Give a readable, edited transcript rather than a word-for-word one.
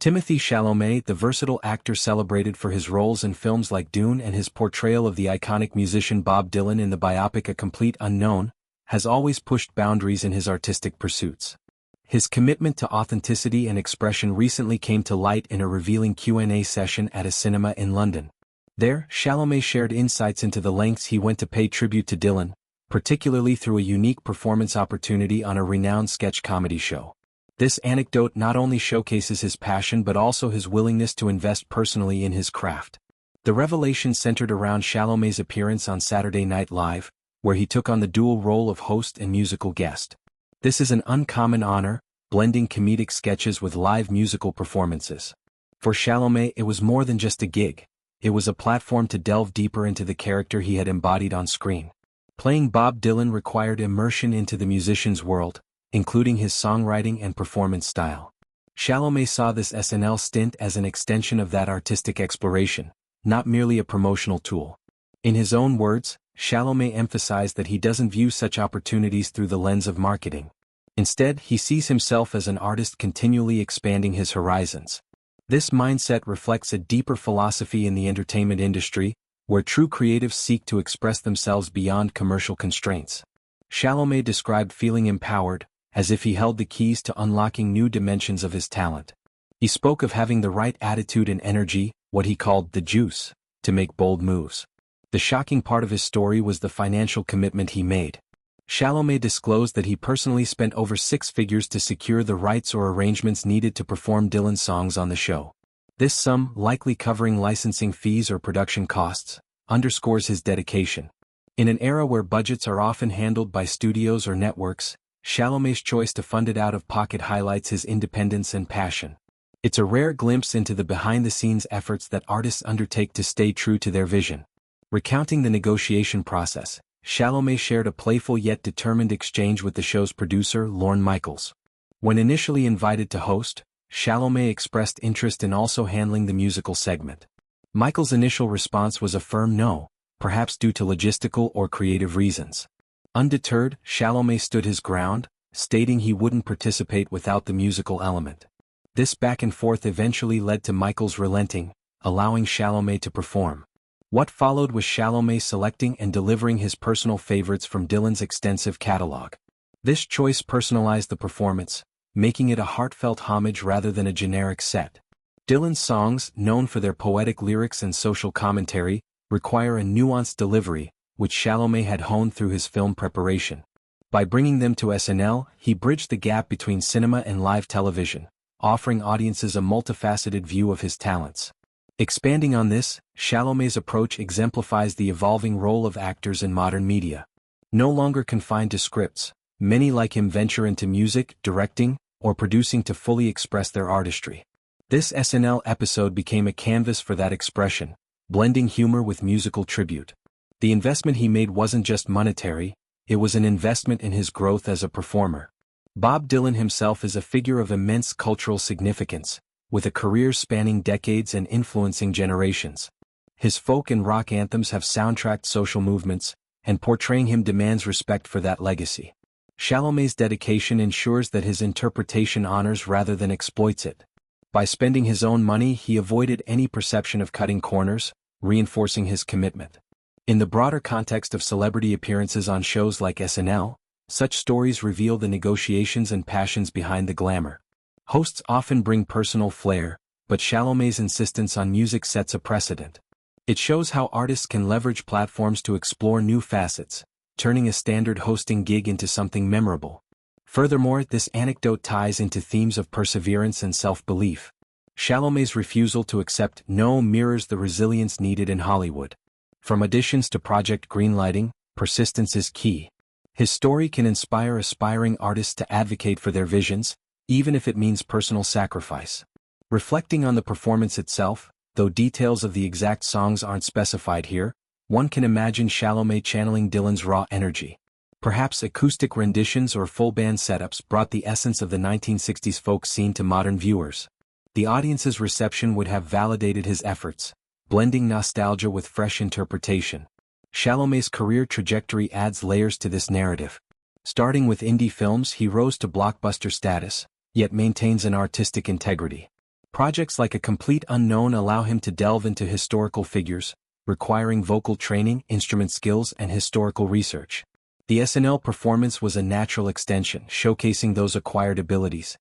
Timothée Chalamet, the versatile actor celebrated for his roles in films like Dune and his portrayal of the iconic musician Bob Dylan in the biopic A Complete Unknown, has always pushed boundaries in his artistic pursuits. His commitment to authenticity and expression recently came to light in a revealing Q&A session at a cinema in London. There, Chalamet shared insights into the lengths he went to pay tribute to Dylan, particularly through a unique performance opportunity on a renowned sketch comedy show. This anecdote not only showcases his passion but also his willingness to invest personally in his craft. The revelation centered around Chalamet's appearance on Saturday Night Live, where he took on the dual role of host and musical guest. This is an uncommon honor, blending comedic sketches with live musical performances. For Chalamet, it was more than just a gig. It was a platform to delve deeper into the character he had embodied on screen. Playing Bob Dylan required immersion into the musician's world, including his songwriting and performance style. Chalamet saw this SNL stint as an extension of that artistic exploration, not merely a promotional tool. In his own words, Chalamet emphasized that he doesn't view such opportunities through the lens of marketing. Instead, he sees himself as an artist continually expanding his horizons. This mindset reflects a deeper philosophy in the entertainment industry, where true creatives seek to express themselves beyond commercial constraints. Chalamet described feeling empowered, as if he held the keys to unlocking new dimensions of his talent. He spoke of having the right attitude and energy, what he called the juice, to make bold moves. The shocking part of his story was the financial commitment he made. Chalamet disclosed that he personally spent over 6 figures to secure the rights or arrangements needed to perform Dylan's songs on the show. This sum, likely covering licensing fees or production costs, underscores his dedication. In an era where budgets are often handled by studios or networks, Chalamet's choice to fund it out of pocket highlights his independence and passion. It's a rare glimpse into the behind-the-scenes efforts that artists undertake to stay true to their vision. Recounting the negotiation process, Chalamet shared a playful yet determined exchange with the show's producer, Lorne Michaels. When initially invited to host, Chalamet expressed interest in also handling the musical segment. Michaels' initial response was a firm no, perhaps due to logistical or creative reasons. Undeterred, Chalamet stood his ground, stating he wouldn't participate without the musical element. This back and forth eventually led to Michaels relenting, allowing Chalamet to perform. What followed was Chalamet selecting and delivering his personal favorites from Dylan's extensive catalog. This choice personalized the performance, making it a heartfelt homage rather than a generic set. Dylan's songs, known for their poetic lyrics and social commentary, require a nuanced delivery, which Chalamet had honed through his film preparation. By bringing them to SNL, he bridged the gap between cinema and live television, offering audiences a multifaceted view of his talents. Expanding on this, Chalamet's approach exemplifies the evolving role of actors in modern media. No longer confined to scripts, many like him venture into music, directing, or producing to fully express their artistry. This SNL episode became a canvas for that expression, blending humor with musical tribute. The investment he made wasn't just monetary, it was an investment in his growth as a performer. Bob Dylan himself is a figure of immense cultural significance, with a career spanning decades and influencing generations. His folk and rock anthems have soundtracked social movements, and portraying him demands respect for that legacy. Chalamet's dedication ensures that his interpretation honors rather than exploits it. By spending his own money, he avoided any perception of cutting corners, reinforcing his commitment. In the broader context of celebrity appearances on shows like SNL, such stories reveal the negotiations and passions behind the glamour. Hosts often bring personal flair, but Chalamet's insistence on music sets a precedent. It shows how artists can leverage platforms to explore new facets, turning a standard hosting gig into something memorable. Furthermore, this anecdote ties into themes of perseverance and self-belief. Chalamet's refusal to accept no mirrors the resilience needed in Hollywood. From auditions to project greenlighting, persistence is key. His story can inspire aspiring artists to advocate for their visions, even if it means personal sacrifice. Reflecting on the performance itself, though details of the exact songs aren't specified here, one can imagine Chalamet channeling Dylan's raw energy. Perhaps acoustic renditions or full band setups brought the essence of the 1960s folk scene to modern viewers. The audience's reception would have validated his efforts, blending nostalgia with fresh interpretation. Chalamet's career trajectory adds layers to this narrative. Starting with indie films, he rose to blockbuster status, yet maintains an artistic integrity. Projects like A Complete Unknown allow him to delve into historical figures, requiring vocal training, instrument skills, and historical research. The SNL performance was a natural extension, showcasing those acquired abilities,